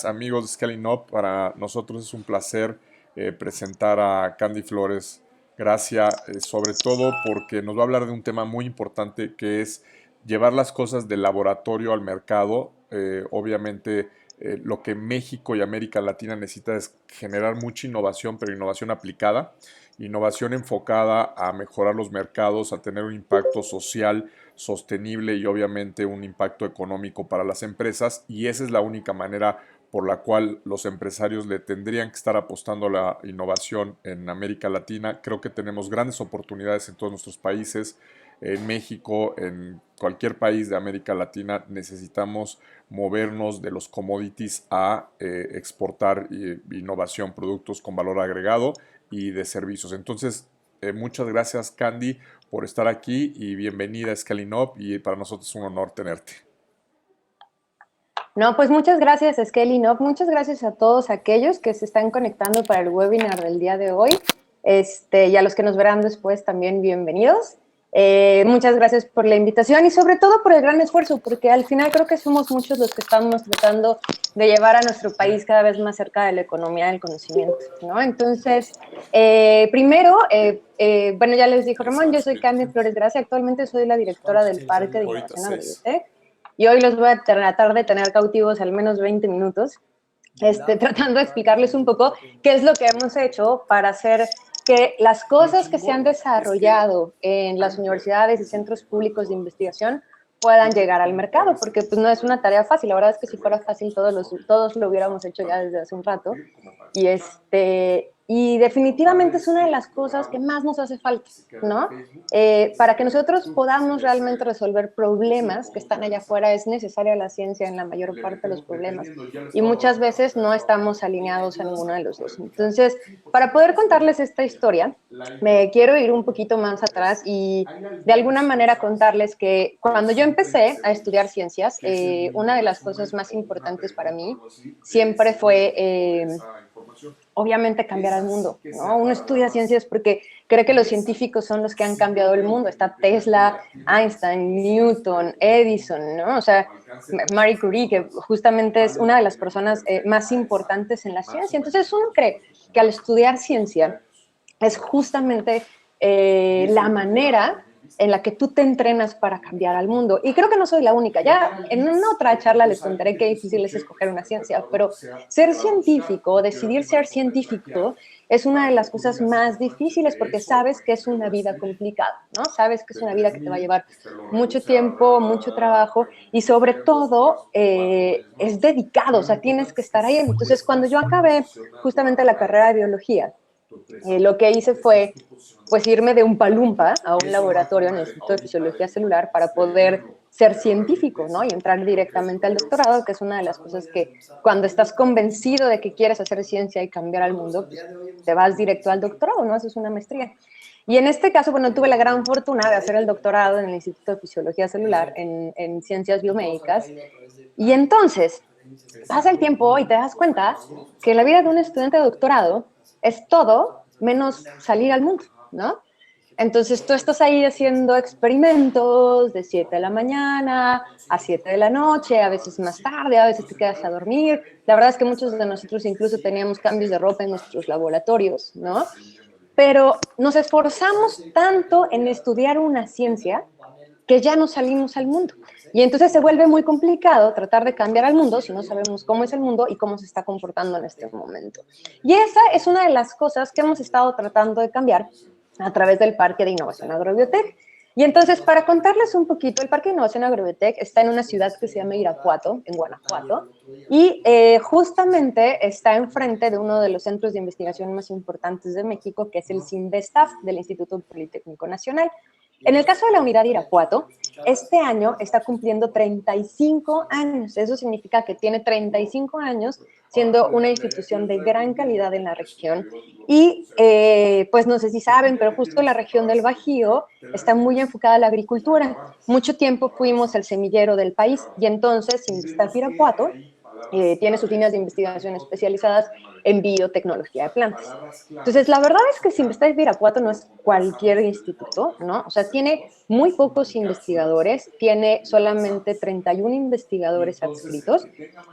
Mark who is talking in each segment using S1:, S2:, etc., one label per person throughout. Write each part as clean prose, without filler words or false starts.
S1: Amigos de Scaling Up, para nosotros es un placer presentar a Candy Flores Gracia, sobre todo porque nos va a hablar de un tema muy importante que es llevar las cosas del laboratorio al mercado. Obviamente lo que México y América Latina necesita es generar mucha innovación, pero innovación aplicada, innovación enfocada a mejorar los mercados, a tener un impacto social sostenible y obviamente un impacto económico para las empresas, y esa es la única manera por la cual los empresarios le tendrían que estar apostando a la innovación en América Latina. Creo que tenemos grandes oportunidades en todos nuestros países. En México, en cualquier país de América Latina, necesitamos movernos de los commodities a exportar innovación, productos con valor agregado y de servicios. Entonces, muchas gracias, Candy, por estar aquí y bienvenida a Scaling Up, y para nosotros es un honor tenerte.
S2: No, pues muchas gracias, Skelly. No, muchas gracias a todos aquellos que se están conectando para el webinar del día de hoy. Y a los que nos verán después también bienvenidos. Muchas gracias por la invitación y sobre todo por el gran esfuerzo, porque al final creo que somos muchos los que estamos tratando de llevar a nuestro país cada vez más cerca de la economía del conocimiento, ¿no? Entonces, primero, bueno, ya les dijo Ramón, yo soy Candy Flores Gracia, actualmente soy la directora del Parque de Innovación Agrotech. Y hoy los voy a tratar de tener cautivos al menos 20 minutos, tratando de explicarles un poco qué es lo que hemos hecho para hacer que las cosas que se han desarrollado en las universidades y centros públicos de investigación puedan llegar al mercado, porque pues no es una tarea fácil. La verdad es que si fuera fácil todos lo hubiéramos hecho ya desde hace un rato. Y definitivamente es una de las cosas que más nos hace falta, ¿no? Para que nosotros podamos realmente resolver problemas que están allá afuera, es necesaria la ciencia en la mayor parte de los problemas. Y muchas veces no estamos alineados a ninguno de los dos. Entonces, para poder contarles esta historia, me quiero ir un poquito más atrás y de alguna manera contarles que cuando yo empecé a estudiar ciencias, una de las cosas más importantes para mí siempre fue obviamente cambiar al mundo, ¿no? Uno estudia ciencias porque cree que los científicos son los que han cambiado el mundo. Está Tesla, Einstein, Newton, Edison, ¿no? O sea, Marie Curie, que justamente es una de las personas más importantes en la ciencia. Entonces uno cree que al estudiar ciencia es justamente la manera en la que tú te entrenas para cambiar al mundo. Y creo que no soy la única. Ya en una otra charla les contaré qué difícil es escoger una ciencia, pero ser científico, decidir ser científico, es una de las cosas más difíciles porque sabes que es una vida complicada, ¿no? Sabes que es una vida que te va a llevar mucho tiempo, mucho trabajo y sobre todo es dedicado, o sea, tienes que estar ahí. Entonces, cuando yo acabé justamente la carrera de biología, lo que hice fue pues irme de un palumpa a un laboratorio en el Instituto de Fisiología Celular para poder ser científico, ¿no? Y entrar directamente al doctorado, que es una de las cosas que cuando estás convencido de que quieres hacer ciencia y cambiar al mundo, pues te vas directo al doctorado, ¿no? Haces una maestría. Y en este caso, bueno, tuve la gran fortuna de hacer el doctorado en el Instituto de Fisiología Celular en Ciencias Biomédicas. Y entonces pasa el tiempo y te das cuenta que la vida de un estudiante de doctorado es todo menos salir al mundo, ¿no? Entonces tú estás ahí haciendo experimentos de 7 de la mañana a 7 de la noche, a veces más tarde, a veces te quedas a dormir. La verdad es que muchos de nosotros incluso teníamos cambios de ropa en nuestros laboratorios, ¿no? Pero nos esforzamos tanto en estudiar una ciencia que ya no salimos al mundo. Y entonces se vuelve muy complicado tratar de cambiar al mundo si no sabemos cómo es el mundo y cómo se está comportando en este momento. Y esa es una de las cosas que hemos estado tratando de cambiar a través del Parque de Innovación Agrobiotech. Y entonces, para contarles un poquito, el Parque de Innovación Agrobiotech está en una ciudad que se llama Irapuato, en Guanajuato, y justamente está enfrente de uno de los centros de investigación más importantes de México, que es el CINVESTAF, del Instituto Politécnico Nacional. En el caso de la unidad Irapuato, este año está cumpliendo 35 años. Eso significa que tiene 35 años siendo una institución de gran calidad en la región. Y pues no sé si saben, pero justo la región del Bajío está muy enfocada a la agricultura. Mucho tiempo fuimos el semillero del país y entonces Investaf Irapuato tiene sus líneas de investigación especializadas en biotecnología de plantas. Entonces, la verdad es que Sinvestaf Irapuato no es cualquier instituto, ¿no? O sea, tiene muy pocos investigadores, tiene solamente 31 investigadores adscritos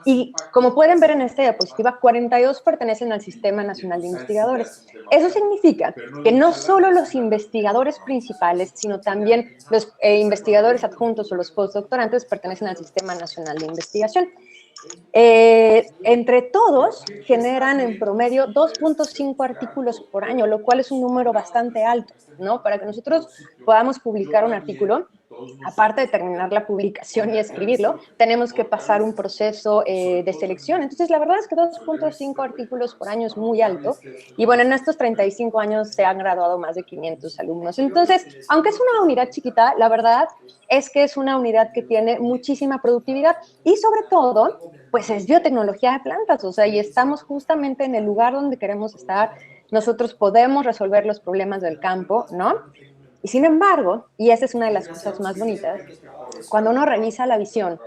S2: y, como pueden ver en esta diapositiva, 42 pertenecen al Sistema Nacional de Investigadores. Eso significa que no solo los investigadores principales, sino también los investigadores adjuntos o los postdoctorantes pertenecen al Sistema Nacional de Investigación. Entre todos generan en promedio 2.5 artículos por año, lo cual es un número bastante alto, ¿no? Para que nosotros podamos publicar un artículo, aparte de terminar la publicación y escribirlo, tenemos que pasar un proceso de selección. Entonces, la verdad es que 2.5 artículos por año es muy alto. Y bueno, en estos 35 años se han graduado más de 500 alumnos. Entonces, aunque es una unidad chiquita, la verdad es que es una unidad que tiene muchísima productividad y sobre todo, pues es biotecnología de plantas. O sea, y estamos justamente en el lugar donde queremos estar. Nosotros podemos resolver los problemas del campo, ¿no? Y sin embargo, y esa es una de las cosas más bonitas, cuando uno revisa la visión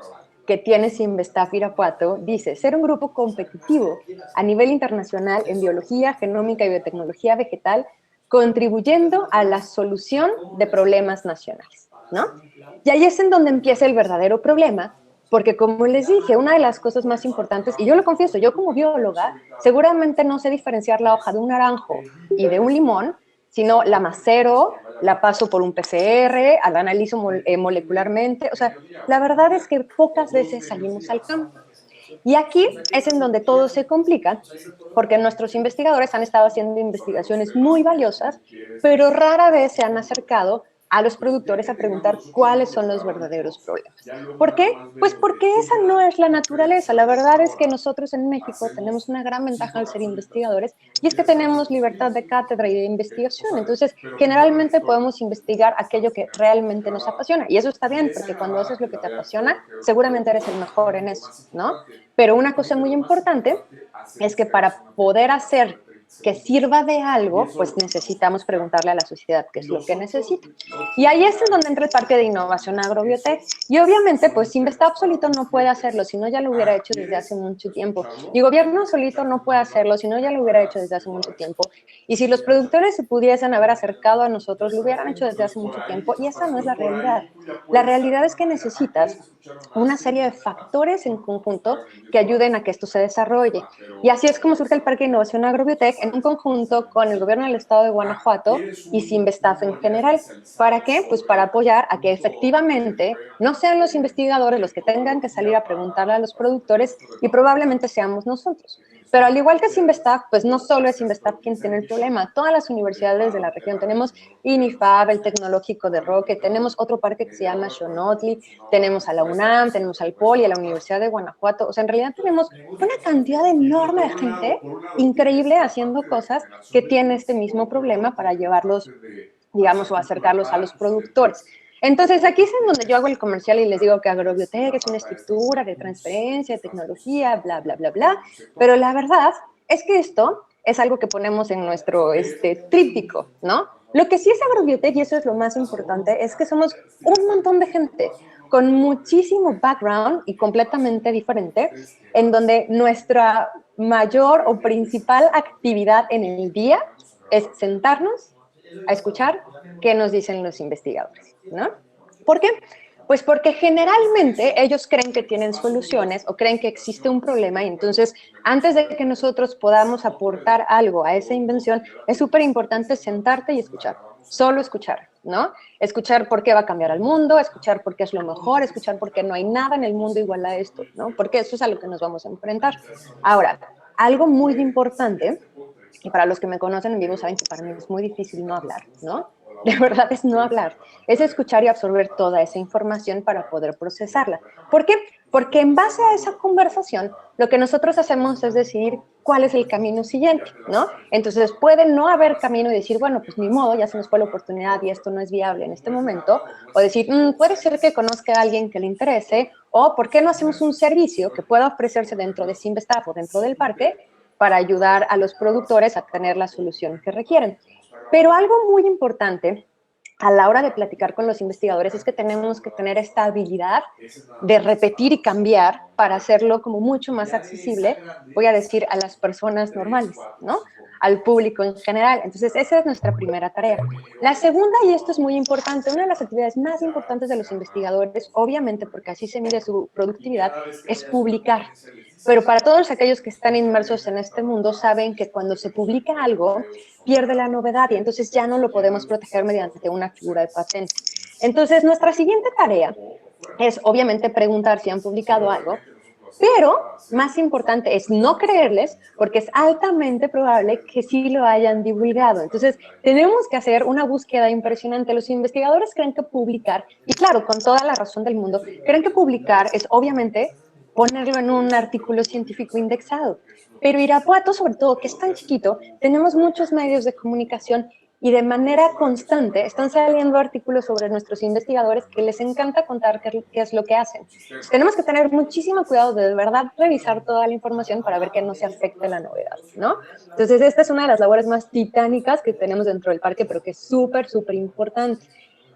S2: que tiene Sinvestaf Irapuato, dice ser un grupo competitivo a nivel internacional en biología, genómica y biotecnología vegetal, contribuyendo a la solución de problemas nacionales, ¿no? Y ahí es en donde empieza el verdadero problema, porque como les dije, una de las cosas más importantes, y yo lo confieso, yo como bióloga, seguramente no sé diferenciar la hoja de un naranjo y de un limón, sino la macero, la paso por un PCR, la analizo molecularmente. O sea, la verdad es que pocas veces salimos al campo. Y aquí es en donde todo se complica, porque nuestros investigadores han estado haciendo investigaciones muy valiosas, pero rara vez se han acercado a los productores a preguntar cuáles son los verdaderos problemas. ¿Por qué? Pues porque esa no es la naturaleza. La verdad es que nosotros en México tenemos una gran ventaja al ser investigadores y es que tenemos libertad de cátedra y de investigación. Entonces, generalmente podemos investigar aquello que realmente nos apasiona y eso está bien porque cuando haces lo que te apasiona, seguramente eres el mejor en eso, ¿no? Pero una cosa muy importante es que para poder hacer que sirva de algo, pues necesitamos preguntarle a la sociedad qué es lo que necesita. Y ahí es donde entra el Parque de Innovación Agrobiotech. Y obviamente, pues Sinvestaf solito no puede hacerlo, si no ya lo hubiera hecho desde hace mucho tiempo. Y gobierno solito no puede hacerlo, si no ya lo hubiera hecho desde hace mucho tiempo. Y si los productores se pudiesen haber acercado a nosotros, lo hubieran hecho desde hace mucho tiempo. Y esa no es la realidad. La realidad es que necesitas una serie de factores en conjunto que ayuden a que esto se desarrolle. Y así es como surge el Parque de Innovación Agrobiotech en un conjunto con el gobierno del estado de Guanajuato y Sinvestaf en general. ¿Para qué? Pues para apoyar a que efectivamente no sean los investigadores los que tengan que salir a preguntarle a los productores y probablemente seamos nosotros. Pero al igual que Sinvestaf, pues no solo es Sinvestaf quien tiene el problema, todas las universidades de la región, tenemos INIFAB, el Tecnológico de Roque, tenemos otro parque que se llama Xonotli, tenemos a la UNAM, tenemos al POLI, a la Universidad de Guanajuato, o sea, en realidad tenemos una cantidad enorme de gente increíble haciendo cosas que tiene este mismo problema para llevarlos, digamos, o acercarlos a los productores. Entonces, aquí es en donde yo hago el comercial y les digo que Agrobiotech es una estructura de transferencia, de tecnología, bla, bla, bla, bla, pero la verdad es que esto es algo que ponemos en nuestro tríptico, ¿no? Lo que sí es Agrobiotech, y eso es lo más importante, es que somos un montón de gente con muchísimo background y completamente diferente, en donde nuestra mayor o principal actividad en el día es sentarnos a escuchar qué nos dicen los investigadores, ¿no? ¿Por qué? Pues porque generalmente ellos creen que tienen soluciones o creen que existe un problema y entonces antes de que nosotros podamos aportar algo a esa invención, es súper importante sentarte y escuchar, solo escuchar, ¿no? Escuchar por qué va a cambiar el mundo, escuchar por qué es lo mejor, escuchar por qué no hay nada en el mundo igual a esto, ¿no? Porque eso es a lo que nos vamos a enfrentar. Ahora, algo muy importante, y para los que me conocen en vivo saben que para mí es muy difícil no hablar, ¿no? De verdad es no hablar, es escuchar y absorber toda esa información para poder procesarla. ¿Por qué? Porque en base a esa conversación, lo que nosotros hacemos es decidir cuál es el camino siguiente, ¿no? Entonces puede no haber camino y decir, bueno, pues ni modo, ya se nos fue la oportunidad y esto no es viable en este momento, o decir, puede ser que conozca a alguien que le interese, o ¿por qué no hacemos un servicio que pueda ofrecerse dentro de Sinvestaf o dentro del parque para ayudar a los productores a tener la solución que requieren? Pero algo muy importante a la hora de platicar con los investigadores es que tenemos que tener esta habilidad de repetir y cambiar para hacerlo como mucho más accesible, voy a decir, a las personas normales, ¿no? Al público en general. Entonces, esa es nuestra primera tarea. La segunda, y esto es muy importante, una de las actividades más importantes de los investigadores, obviamente porque así se mide su productividad, es publicar. Pero para todos aquellos que están inmersos en este mundo saben que cuando se publica algo, pierde la novedad y entonces ya no lo podemos proteger mediante una figura de patente. Entonces, nuestra siguiente tarea es obviamente preguntar si han publicado algo, pero más importante es no creerles porque es altamente probable que sí lo hayan divulgado. Entonces, tenemos que hacer una búsqueda impresionante. Los investigadores creen que publicar, y claro, con toda la razón del mundo, creen que publicar es obviamente ponerlo en un artículo científico indexado. Pero Irapuato, sobre todo, que es tan chiquito, tenemos muchos medios de comunicación y de manera constante están saliendo artículos sobre nuestros investigadores que les encanta contar qué es lo que hacen. Entonces, tenemos que tener muchísimo cuidado de verdad revisar toda la información para ver que no se afecte la novedad, ¿no? Entonces, esta es una de las labores más titánicas que tenemos dentro del parque, pero que es súper, súper importante.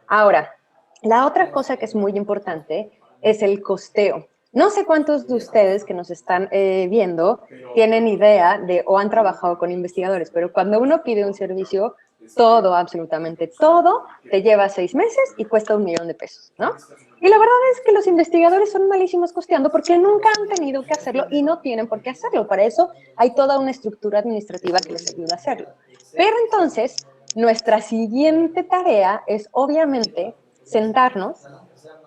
S2: Ahora, la otra cosa que es muy importante es el costeo. No sé cuántos de ustedes que nos están viendo tienen idea de o han trabajado con investigadores, pero cuando uno pide un servicio, todo, absolutamente todo, te lleva 6 meses y cuesta 1,000,000 de pesos, ¿no? Y la verdad es que los investigadores son malísimos costeando porque nunca han tenido que hacerlo y no tienen por qué hacerlo. Para eso hay toda una estructura administrativa que les ayuda a hacerlo. Pero entonces, nuestra siguiente tarea es obviamente sentarnos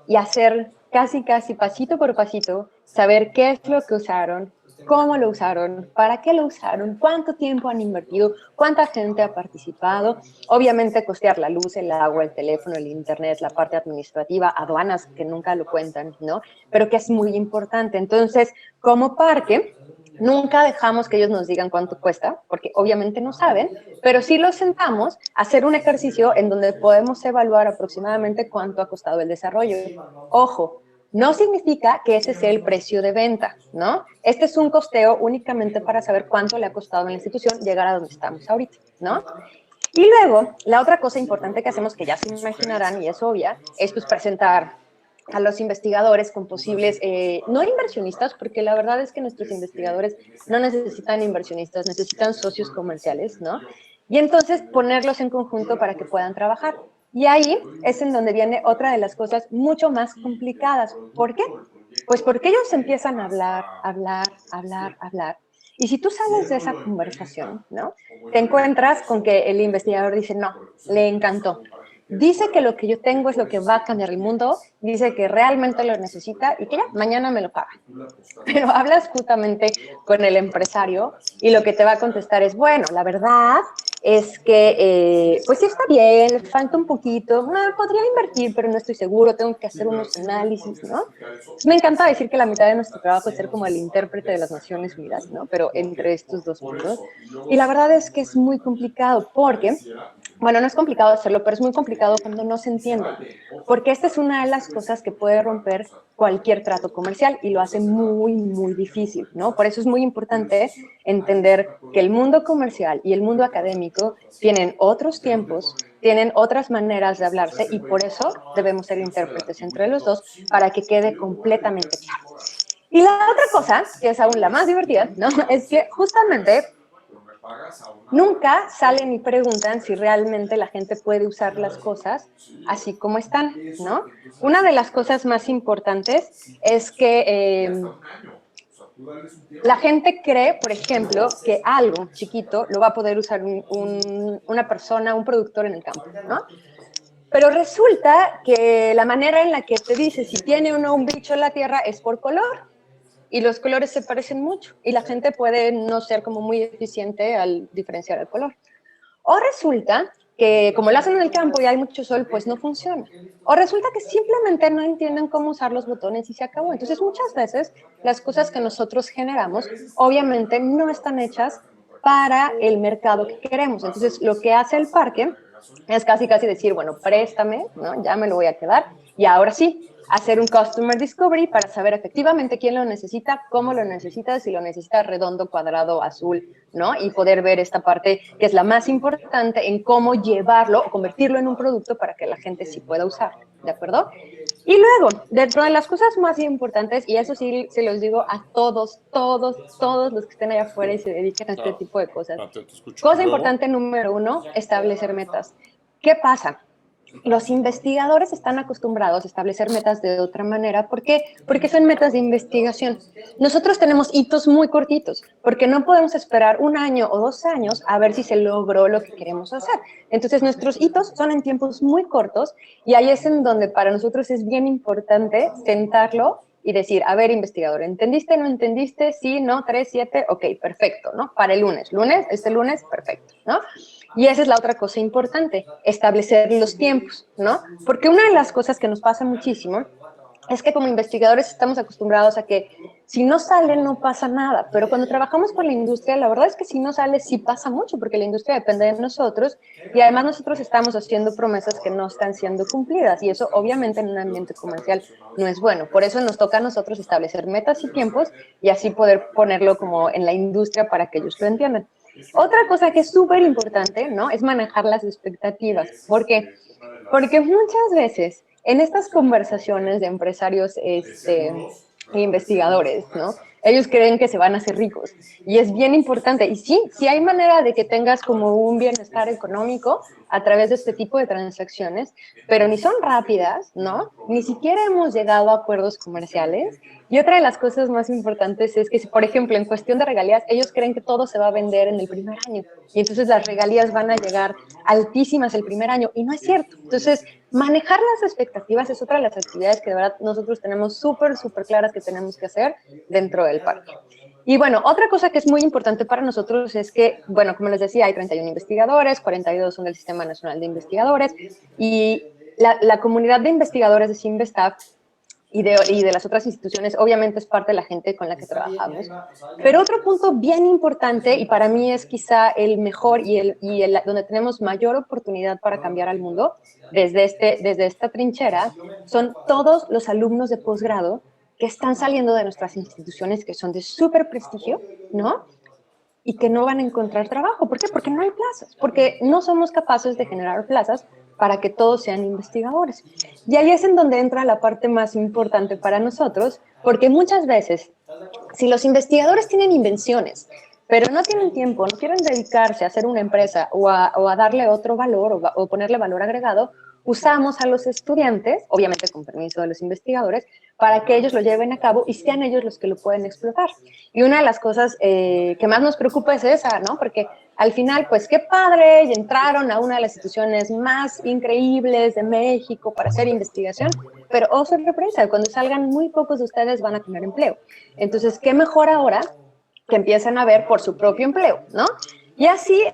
S2: y hacer casi, casi pasito por pasito, saber qué es lo que usaron, cómo lo usaron, para qué lo usaron, cuánto tiempo han invertido, cuánta gente ha participado, obviamente costear la luz, el agua, el teléfono, el internet, la parte administrativa, aduanas que nunca lo cuentan, ¿no? Pero que es muy importante. Entonces, como parque, nunca dejamos que ellos nos digan cuánto cuesta, porque obviamente no saben, pero sí los sentamos a hacer un ejercicio en donde podemos evaluar aproximadamente cuánto ha costado el desarrollo. Ojo, no significa que ese sea el precio de venta, ¿no? Este es un costeo únicamente para saber cuánto le ha costado a la institución llegar a donde estamos ahorita, ¿no? Y luego, la otra cosa importante que hacemos, que ya se imaginarán y es obvia, es pues presentar a los investigadores con posibles, no inversionistas, porque la verdad es que nuestros investigadores no necesitan inversionistas, necesitan socios comerciales, ¿no? Y entonces ponerlos en conjunto para que puedan trabajar. Y ahí es en donde viene otra de las cosas mucho más complicadas. ¿Por qué? Pues porque ellos empiezan a hablar, hablar, hablar, hablar. Y si tú sales de esa conversación, ¿no? Te encuentras con que el investigador dice, no, le encantó. Dice que lo que yo tengo es lo que va a cambiar el mundo, dice que realmente lo necesita y que ya, mañana me lo paga. Pero hablas justamente con el empresario y lo que te va a contestar es, bueno, la verdad es que, pues sí está bien, le falta un poquito, no, podría invertir, pero no estoy seguro, tengo que hacer unos análisis, ¿no? Me encanta decir que la mitad de nuestro trabajo es ser como el intérprete de las Naciones Unidas, ¿no? Pero entre estos dos mundos. Y la verdad es que es muy complicado porque bueno, no es complicado hacerlo, pero es muy complicado cuando no se entiende, porque esta es una de las cosas que puede romper cualquier trato comercial y lo hace muy, muy difícil, ¿no? Por eso es muy importante entender que el mundo comercial y el mundo académico tienen otros tiempos, tienen otras maneras de hablarse y por eso debemos ser intérpretes entre los dos para que quede completamente claro. Y la otra cosa, que es aún la más divertida, ¿no? Es que justamente nunca salen y preguntan si realmente la gente puede usar las cosas así como están, ¿no? Una de las cosas más importantes es que la gente cree, por ejemplo, que algo chiquito lo va a poder usar una persona, un productor en el campo, ¿no? Pero resulta que la manera en la que te dice si tiene o no un bicho en la tierra es por color. Y los colores se parecen mucho y la gente puede no ser como muy eficiente al diferenciar el color. O resulta que como lo hacen en el campo y hay mucho sol, pues no funciona. O resulta que simplemente no entienden cómo usar los botones y se acabó. Entonces muchas veces las cosas que nosotros generamos obviamente no están hechas para el mercado que queremos. Entonces lo que hace el parque es casi decir, bueno, préstame, ¿no? Ya me lo voy a quedar, y ahora sí, hacer un Customer Discovery para saber efectivamente quién lo necesita, cómo lo necesita, si lo necesita redondo, cuadrado, azul, ¿no? Y poder ver esta parte que es la más importante en cómo llevarlo o convertirlo en un producto para que la gente sí pueda usar, ¿de acuerdo? Y luego, dentro de las cosas más importantes, y eso sí se los digo a todos los que estén allá afuera y se dediquen a este tipo de cosas.
S1: Te escucho.
S2: Cosa importante número 1, establecer metas. ¿Qué pasa? Los investigadores están acostumbrados a establecer metas de otra manera. ¿Por qué? Porque son metas de investigación. Nosotros tenemos hitos muy cortitos, porque no podemos esperar 1 año o 2 años a ver si se logró lo que queremos hacer. Entonces, nuestros hitos son en tiempos muy cortos y ahí es en donde para nosotros es bien importante sentarlo y decir, a ver, investigador, ¿entendiste, no entendiste? Sí, no, 3, 7, ok, perfecto, ¿no? Para el lunes, este lunes, perfecto, ¿no? Y esa es la otra cosa importante, establecer los tiempos, ¿no? Porque una de las cosas que nos pasa muchísimo es que como investigadores estamos acostumbrados a que si no sale no pasa nada, pero cuando trabajamos con la industria, la verdad es que si no sale sí pasa mucho, porque la industria depende de nosotros y además nosotros estamos haciendo promesas que no están siendo cumplidas y eso obviamente en un ambiente comercial no es bueno. Por eso nos toca a nosotros establecer metas y tiempos y así poder ponerlo como en la industria para que ellos lo entiendan. Otra cosa que es súper importante, ¿no? Es manejar las expectativas. ¿Por qué? Porque muchas veces en estas conversaciones de empresarios e investigadores, ¿no? Ellos creen que se van a hacer ricos y es bien importante. Y sí hay manera de que tengas como un bienestar económico a través de este tipo de transacciones, pero ni son rápidas, ¿no? Ni siquiera hemos llegado a acuerdos comerciales. Y otra de las cosas más importantes es que, por ejemplo, en cuestión de regalías, ellos creen que todo se va a vender en el primer año y entonces las regalías van a llegar altísimas el primer año y no es cierto. Entonces, manejar las expectativas es otra de las actividades que de verdad nosotros tenemos súper claras que tenemos que hacer dentro del parque. Y bueno, otra cosa que es muy importante para nosotros es que, bueno, como les decía, hay 31 investigadores, 42 son del Sistema Nacional de Investigadores y la comunidad de investigadores de Simvestab y de las otras instituciones, obviamente es parte de la gente con la que trabajamos. Pero otro punto bien importante, y para mí es quizá el mejor y donde tenemos mayor oportunidad para cambiar al mundo, desde esta trinchera, son todos los alumnos de posgrado que están saliendo de nuestras instituciones, que son de súper prestigio, ¿no? Y que no van a encontrar trabajo. ¿Por qué? Porque no hay plazas, porque no somos capaces de generar plazas para que todos sean investigadores. Y ahí es en donde entra la parte más importante para nosotros, porque muchas veces, si los investigadores tienen invenciones, pero no tienen tiempo, no quieren dedicarse a hacer una empresa o a darle otro valor o ponerle valor agregado, usamos a los estudiantes, obviamente con permiso de los investigadores, para que ellos lo lleven a cabo y sean ellos los que lo pueden explotar. Y una de las cosas que más nos preocupa es esa, ¿no? Porque al final, pues qué padre, y entraron a una de las instituciones más increíbles de México para hacer investigación, pero oh sorpresa, cuando salgan muy pocos de ustedes van a tener empleo. Entonces, ¿qué mejor ahora que empiezan a ver por su propio empleo, ¿no? Y así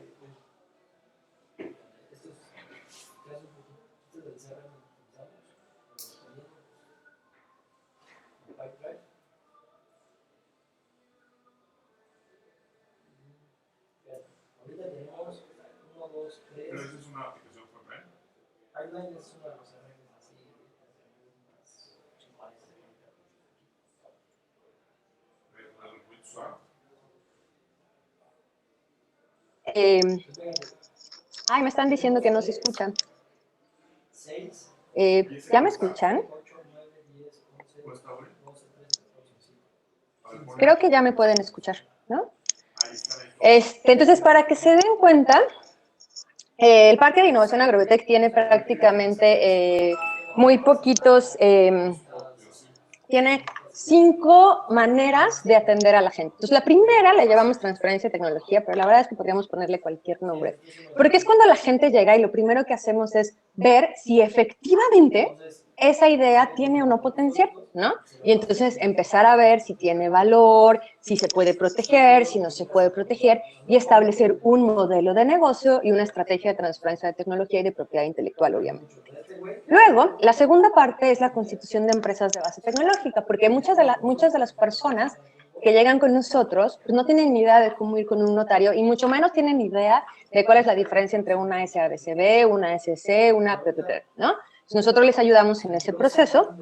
S1: Pero eso es una aplicación frontend. Pipeline es una cosa así.
S2: me están diciendo que no se escuchan. ¿Ya me escuchan? Creo que ya me pueden escuchar, ¿no? Entonces, para que se den cuenta, el Parque de Innovación Agrobiotech tiene prácticamente muy poquitos, tiene 5 maneras de atender a la gente. Entonces, la primera la llevamos transferencia de tecnología, pero la verdad es que podríamos ponerle cualquier nombre, porque es cuando la gente llega y lo primero que hacemos es ver si efectivamente esa idea tiene o no potencial, ¿no? Y entonces empezar a ver si tiene valor, si se puede proteger, si no se puede proteger, y establecer un modelo de negocio y una estrategia de transferencia de tecnología y de propiedad intelectual, obviamente. Luego, la segunda parte es la constitución de empresas de base tecnológica, porque muchas de las personas que llegan con nosotros, pues no tienen ni idea de cómo ir con un notario y mucho menos tienen idea de cuál es la diferencia entre una SADCB, una SC, una PPP, ¿no? Nosotros les ayudamos en ese proceso.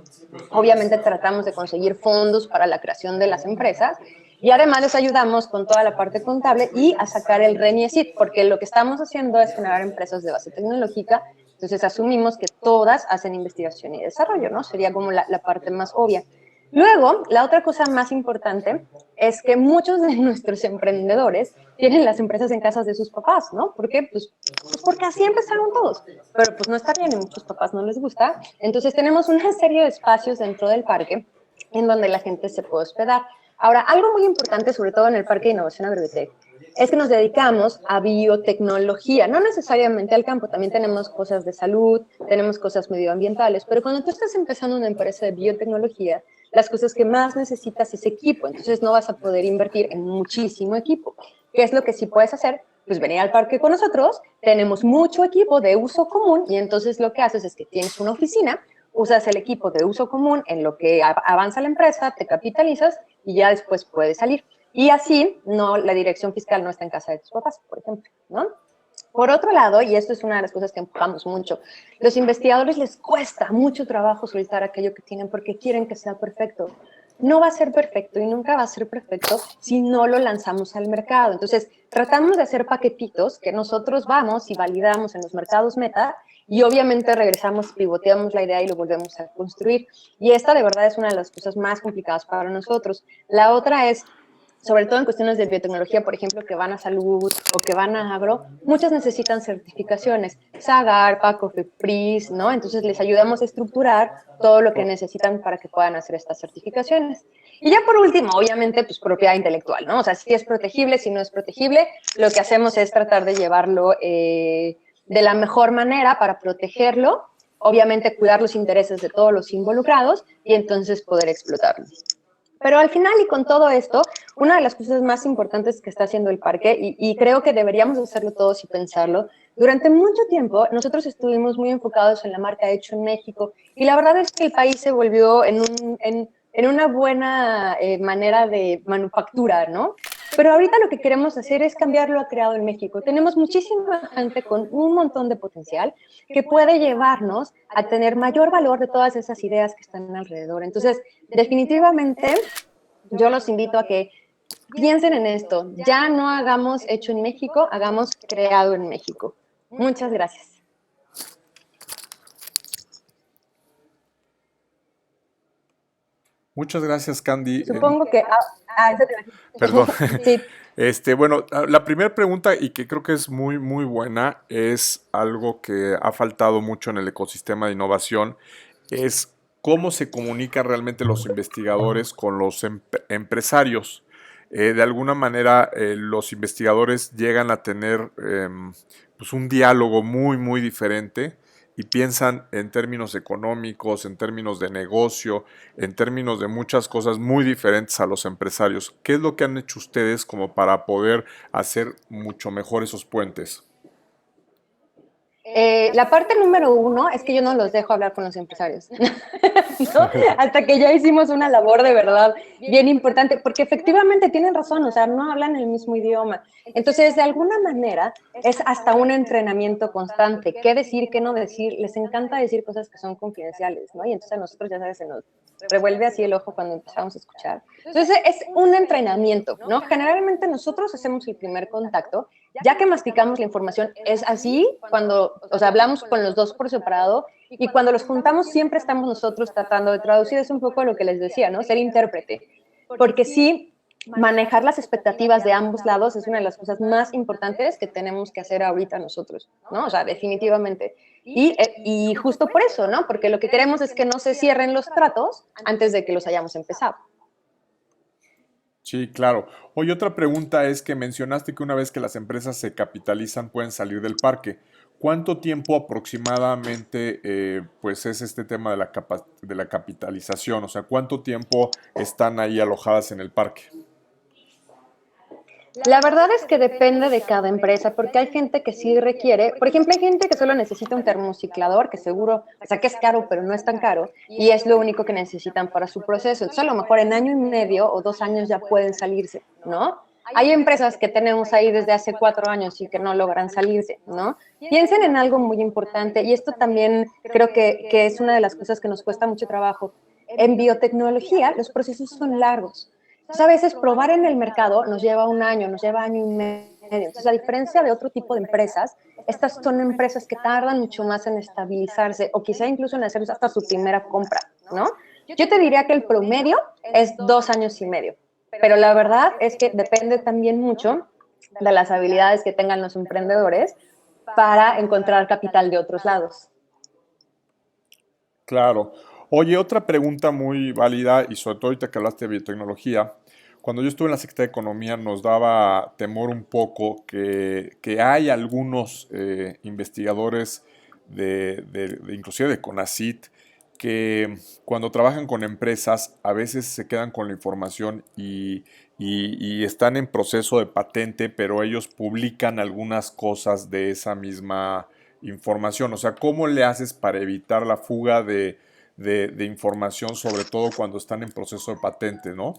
S2: Obviamente tratamos de conseguir fondos para la creación de las empresas y además les ayudamos con toda la parte contable y a sacar el RENIECIT, porque lo que estamos haciendo es generar empresas de base tecnológica. Entonces asumimos que todas hacen investigación y desarrollo, ¿no? Sería como la parte más obvia. Luego, la otra cosa más importante es que muchos de nuestros emprendedores tienen las empresas en casas de sus papás, ¿no? ¿Por qué? Pues porque así empezaron todos, pero pues no está bien, a muchos papás no les gusta. Entonces tenemos una serie de espacios dentro del parque en donde la gente se puede hospedar. Ahora, algo muy importante, sobre todo en el Parque de Innovación Agrotec, es que nos dedicamos a biotecnología, no necesariamente al campo, también tenemos cosas de salud, tenemos cosas medioambientales, pero cuando tú estás empezando una empresa de biotecnología, las cosas que más necesitas es equipo, entonces no vas a poder invertir en muchísimo equipo. ¿Qué es lo que sí puedes hacer? Pues venir al parque con nosotros, tenemos mucho equipo de uso común y entonces lo que haces es que tienes una oficina, usas el equipo de uso común en lo que avanza la empresa, te capitalizas y ya después puedes salir. Y así, no, la dirección fiscal no está en casa de tus papás, por ejemplo, ¿no? Por otro lado, y esto es una de las cosas que empujamos mucho, los investigadores les cuesta mucho trabajo soltar aquello que tienen porque quieren que sea perfecto. No va a ser perfecto y nunca va a ser perfecto si no lo lanzamos al mercado. Entonces, tratamos de hacer paquetitos que nosotros vamos y validamos en los mercados meta y obviamente regresamos, pivoteamos la idea y lo volvemos a construir. Y esta de verdad es una de las cosas más complicadas para nosotros. La otra es sobre todo en cuestiones de biotecnología, por ejemplo, que van a salud o que van a agro, muchas necesitan certificaciones, SAGAR, PACO, FEPRIS, ¿no? Entonces les ayudamos a estructurar todo lo que necesitan para que puedan hacer estas certificaciones. Y ya por último, obviamente, pues propiedad intelectual, ¿no? O sea, si es protegible, si no es protegible, lo que hacemos es tratar de llevarlo de la mejor manera para protegerlo, obviamente cuidar los intereses de todos los involucrados y entonces poder explotarlo. Pero al final y con todo esto, una de las cosas más importantes que está haciendo el parque, y creo que deberíamos hacerlo todos y pensarlo, durante mucho tiempo nosotros estuvimos muy enfocados en la marca Hecho en México y la verdad es que el país se volvió en una buena manera de manufactura, ¿no? Pero ahorita lo que queremos hacer es cambiarlo a creado en México. Tenemos muchísima gente con un montón de potencial que puede llevarnos a tener mayor valor de todas esas ideas que están alrededor. Entonces, definitivamente, yo los invito a que piensen en esto. Ya no hagamos hecho en México, hagamos creado en México. Muchas gracias.
S1: Muchas gracias, Candy.
S2: Supongo que...
S1: Perdón.
S2: Sí.
S1: Bueno, la primera pregunta y que creo que es muy, muy buena es algo que ha faltado mucho en el ecosistema de innovación, es cómo se comunican realmente los investigadores con los empresarios. De alguna manera, los investigadores llegan a tener pues un diálogo muy, muy diferente y piensan en términos económicos, en términos de negocio, en términos de muchas cosas muy diferentes a los empresarios. ¿Qué es lo que han hecho ustedes como para poder hacer mucho mejor esos puentes?
S2: La parte número uno es que yo no los dejo hablar con los empresarios, ¿no? Hasta que ya hicimos una labor de verdad bien importante, porque efectivamente tienen razón, o sea, no hablan el mismo idioma. Entonces, de alguna manera, es hasta un entrenamiento constante. ¿Qué decir, qué no decir? Les encanta decir cosas que son confidenciales, ¿no? Y entonces a nosotros, ya sabes, se nos revuelve así el ojo cuando empezamos a escuchar. Entonces, es un entrenamiento, ¿no? Generalmente nosotros hacemos el primer contacto, ya que masticamos la información, es así cuando, o sea, hablamos con los dos por separado y cuando los juntamos siempre estamos nosotros tratando de traducir, es un poco lo que les decía, ¿no? Ser intérprete, porque sí, manejar las expectativas de ambos lados es una de las cosas más importantes que tenemos que hacer ahorita nosotros, ¿no? O sea, definitivamente. Y justo por eso, ¿no? Porque lo que queremos es que no se cierren los tratos antes de que los hayamos empezado.
S1: Sí, claro. Oye, otra pregunta es que mencionaste que una vez que las empresas se capitalizan pueden salir del parque. ¿Cuánto tiempo aproximadamente pues es este tema de de la capitalización? O sea, ¿cuánto tiempo están ahí alojadas en el parque?
S2: La verdad es que depende de cada empresa, porque hay gente que sí requiere, por ejemplo, hay gente que solo necesita un termociclador, que seguro, o sea, que es caro, pero no es tan caro, y es lo único que necesitan para su proceso. Entonces, a lo mejor en año y medio o 2 años ya pueden salirse, ¿no? Hay empresas que tenemos ahí desde hace 4 años y que no logran salirse, ¿no? Piensen en algo muy importante, y esto también creo que es una de las cosas que nos cuesta mucho trabajo. En biotecnología, los procesos son largos. Entonces, a veces probar en el mercado nos lleva un año, nos lleva año y medio. Entonces, a diferencia de otro tipo de empresas, estas son empresas que tardan mucho más en estabilizarse o quizá incluso en hacer hasta su primera compra, ¿no? Yo te diría que el promedio es 2 años y medio, pero la verdad es que depende también mucho de las habilidades que tengan los emprendedores para encontrar capital de otros lados.
S1: Claro. Oye, otra pregunta muy válida y sobre todo ahorita que hablaste de biotecnología, cuando yo estuve en la Secretaría de Economía nos daba temor un poco que hay algunos investigadores inclusive de CONACYT que cuando trabajan con empresas a veces se quedan con la información y están en proceso de patente, pero ellos publican algunas cosas de esa misma información. O sea, ¿cómo le haces para evitar la fuga de información, sobre todo cuando están en proceso de patente, ¿no?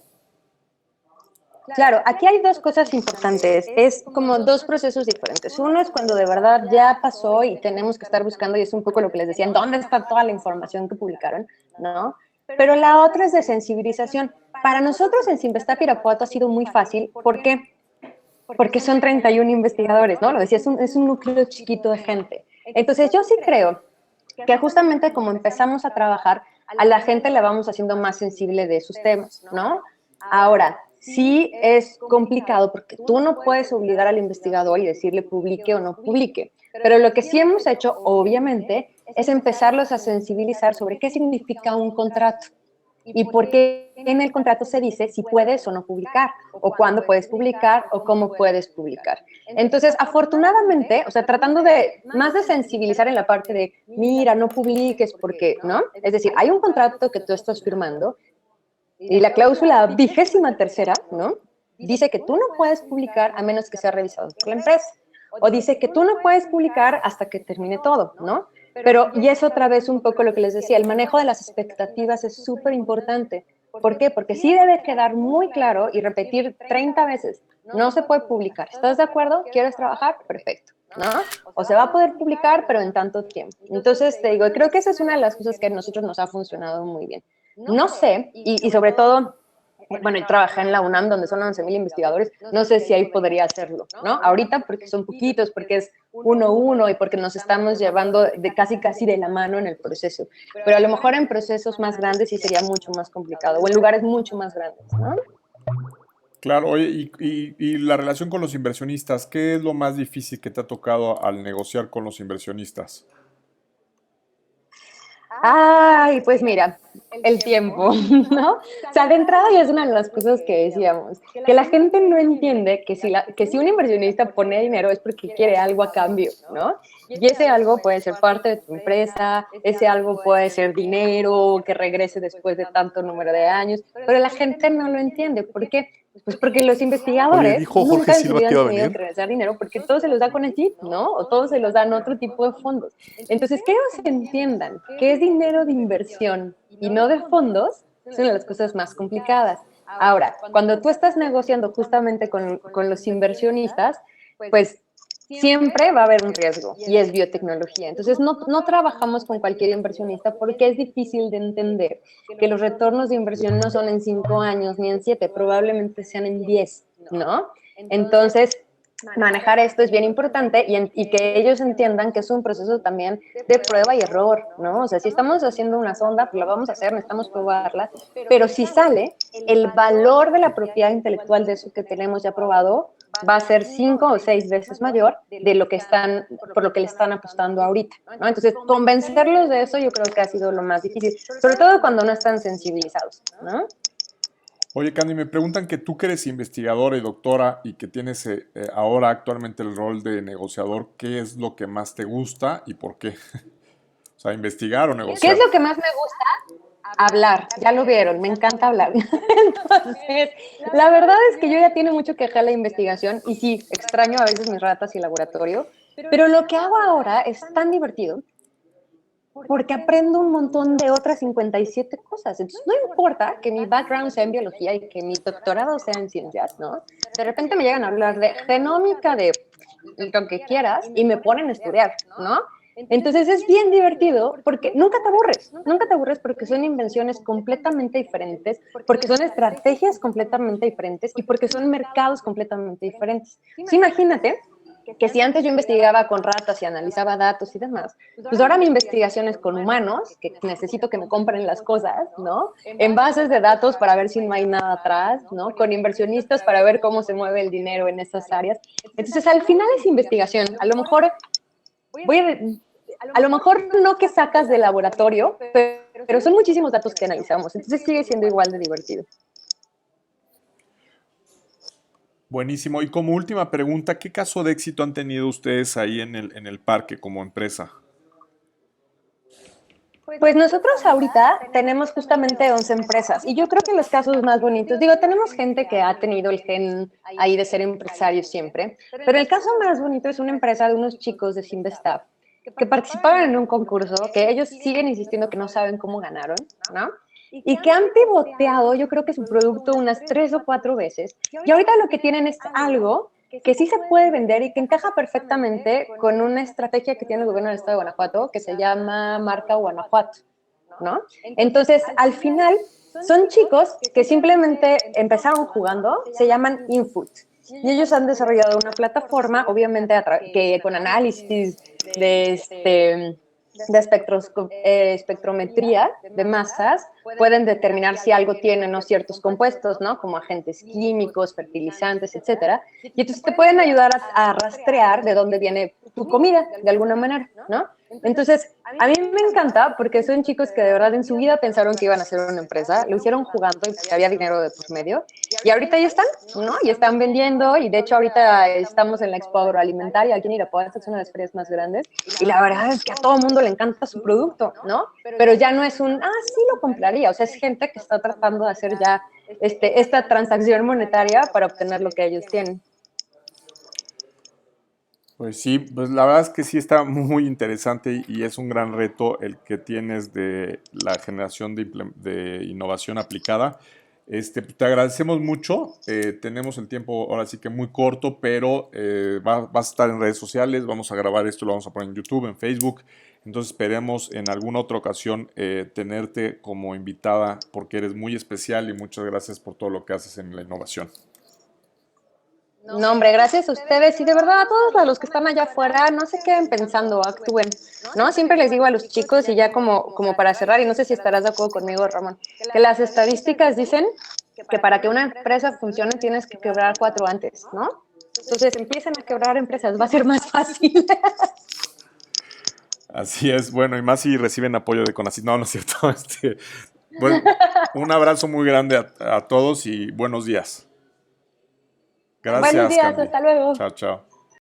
S2: Claro, aquí hay dos cosas importantes. Es como dos procesos diferentes. Uno es cuando de verdad ya pasó y tenemos que estar buscando, y es un poco lo que les decía, ¿dónde está toda la información que publicaron? ¿No? Pero la otra es de sensibilización. Para nosotros en Simvestab Irapuato ha sido muy fácil. ¿Por qué? Porque son 31 investigadores, ¿no? Lo decía, es un núcleo chiquito de gente. Entonces yo sí creo que justamente como empezamos a trabajar, a la gente le vamos haciendo más sensible de esos temas, ¿no? Ahora, sí es complicado porque tú no puedes obligar al investigador y decirle publique o no publique, pero lo que sí hemos hecho, obviamente, es empezarlos a sensibilizar sobre qué significa un contrato y por qué en el contrato se dice si puedes o no publicar, o cuándo puedes publicar, o cómo puedes publicar. Entonces, afortunadamente, o sea, tratando de más de sensibilizar en la parte de, mira, no publiques porque, ¿no? Es decir, hay un contrato que tú estás firmando y la cláusula 23ª, ¿no? Dice que tú no puedes publicar a menos que sea revisado por la empresa. O dice que tú no puedes publicar hasta que termine todo, ¿no? Pero, y es otra vez un poco lo que les decía, el manejo de las expectativas es súper importante. ¿Por qué? Porque sí debe quedar muy claro y repetir 30 veces, no se puede publicar. ¿Estás de acuerdo? ¿Quieres trabajar? Perfecto, ¿no? O se va a poder publicar, pero en tanto tiempo. Entonces, te digo, creo que esa es una de las cosas que a nosotros nos ha funcionado muy bien. No sé, y sobre todo, bueno, yo trabajé en la UNAM donde son 11,000 investigadores, no sé si ahí podría hacerlo, ¿no? Ahorita porque son poquitos, porque es uno a uno y porque nos estamos llevando de casi de la mano en el proceso. Pero a lo mejor en procesos más grandes sí sería mucho más complicado o en lugares mucho más grandes, ¿no?
S1: Claro, oye, y la relación con los inversionistas, ¿qué es lo más difícil que te ha tocado al negociar con los inversionistas?
S2: Ay, pues mira, el tiempo, ¿no? O sea, de entrada ya es una de las cosas que decíamos, que la gente no entiende que si un inversionista pone dinero es porque quiere algo a cambio, ¿no? Y ese algo puede ser parte de tu empresa, ese algo puede ser dinero que regrese después de tanto número de años, pero la gente no lo entiende. ¿Por qué? Pues porque los
S3: Oye,
S2: investigadores
S3: dijo Jorge
S2: nunca en su
S3: Silva
S2: vida
S3: que
S2: han
S3: iba a
S2: tenido
S3: venir.
S2: que regresar dinero porque todos se los da con el CIT, ¿no? O todos se los dan otro tipo de fondos. Entonces, que ellos entiendan que es dinero de inversión y no de fondos, es una de las cosas más complicadas. Ahora, cuando tú estás negociando justamente con los inversionistas, pues siempre va a haber un riesgo y es biotecnología. Entonces, no trabajamos con cualquier inversionista porque es difícil de entender que los retornos de inversión no son en 5 años ni en 7, probablemente sean en 10, ¿no? Entonces, manejar esto es bien importante y que ellos entiendan que es un proceso también de prueba y error, ¿no? O sea, si estamos haciendo una sonda, pues la vamos a hacer, necesitamos probarla, pero si sale, el valor de la propiedad intelectual de eso que tenemos ya probado va a ser 5 o 6 veces mayor de lo que están, por lo que le están apostando ahorita, ¿no? Entonces, convencerlos de eso yo creo que ha sido lo más difícil, sobre todo cuando no están sensibilizados, ¿no?
S1: Oye, Candy, me preguntan que tú que eres investigadora y doctora y que tienes ahora actualmente el rol de negociador, ¿qué es lo que más te gusta y por qué? O sea, investigar o
S2: ¿Qué es
S1: negociar.
S2: lo que más me gusta? hablar, ya lo vieron, me encanta hablar. Entonces, la verdad es que yo ya tiene mucho que dejar la investigación y sí, extraño a veces mis ratas y el laboratorio, pero lo que hago ahora es tan divertido porque aprendo un montón de otras 57 cosas. Entonces, no importa que mi background sea en biología y que mi doctorado sea en ciencias, ¿no? De repente me llegan a hablar de genómica, de lo que quieras, y me ponen a estudiar, ¿no? Entonces es bien divertido porque nunca te aburres porque son invenciones completamente diferentes, porque son estrategias completamente diferentes y porque son mercados completamente diferentes. Sí, imagínate que si antes yo investigaba con ratas y analizaba datos y demás, pues ahora mi investigación es con humanos, que necesito que me compren las cosas, ¿no? En bases de datos para ver si no hay nada atrás, ¿no? Con inversionistas para ver cómo se mueve el dinero en esas áreas. Entonces, al final es investigación. A lo mejor no que sacas del laboratorio, pero son muchísimos datos que analizamos. Entonces sigue siendo igual de divertido.
S1: Buenísimo. Y como última pregunta, ¿qué caso de éxito han tenido ustedes ahí en el parque como empresa?
S2: Pues nosotros ahorita tenemos justamente 11 empresas y yo creo que los casos más bonitos, digo, tenemos gente que ha tenido el gen ahí de ser empresario siempre, pero el caso más bonito es una empresa de unos chicos de Simvestab que participaron en un concurso que ellos siguen insistiendo que no saben cómo ganaron, ¿no? Y que han pivoteado, yo creo que su producto unas 3 o 4 veces. Y ahorita lo que tienen es algo que sí se puede vender y que encaja perfectamente con una estrategia que tiene el gobierno del estado de Guanajuato que se llama Marca Guanajuato, ¿no? Entonces, al final, son chicos que simplemente empezaron jugando, se llaman Infood. Y ellos han desarrollado una plataforma, obviamente, que con análisis de espectrometría de masas pueden determinar si algo tiene no ciertos compuestos, ¿no? Como agentes químicos, fertilizantes, etcétera. Y entonces te pueden ayudar a rastrear de dónde viene tu comida, de alguna manera, ¿no? Entonces, a mí me encanta porque son chicos que de verdad en su vida pensaron que iban a hacer una empresa, lo hicieron jugando y porque había dinero de por medio. Y ahorita ya están, ¿no? Y están vendiendo y de hecho ahorita estamos en la Expo Agroalimentaria aquí en Irapuato, es una de las ferias más grandes. Y la verdad es que a todo mundo le encanta su producto, ¿no? Pero ya no es sí lo compraría, o sea, es gente que está tratando de hacer ya esta transacción monetaria para obtener lo que ellos tienen.
S1: Pues sí, pues la verdad es que sí está muy interesante y es un gran reto el que tienes de la generación de innovación aplicada. Pues, te agradecemos mucho. Tenemos el tiempo ahora sí que muy corto, pero vas a estar en redes sociales, vamos a grabar esto, lo vamos a poner en YouTube, en Facebook. Entonces esperemos en alguna otra ocasión tenerte como invitada porque eres muy especial y muchas gracias por todo lo que haces en la innovación.
S2: No, hombre, gracias a ustedes y de verdad a todos los que están allá afuera, no se queden pensando, actúen, ¿no? Siempre les digo a los chicos y ya como para cerrar, y no sé si estarás de acuerdo conmigo, Ramón, que las estadísticas dicen que para que una empresa funcione tienes que quebrar 4 antes, ¿no? Entonces empiecen a quebrar empresas, va a ser más fácil.
S1: Así es, bueno, y más si reciben apoyo de CONACYT. No, no es cierto. Pues, un abrazo muy grande a todos y buenos días.
S2: Buenos
S1: Gracias,
S2: días,
S1: Candy.
S2: hasta luego.
S1: Chao, chao.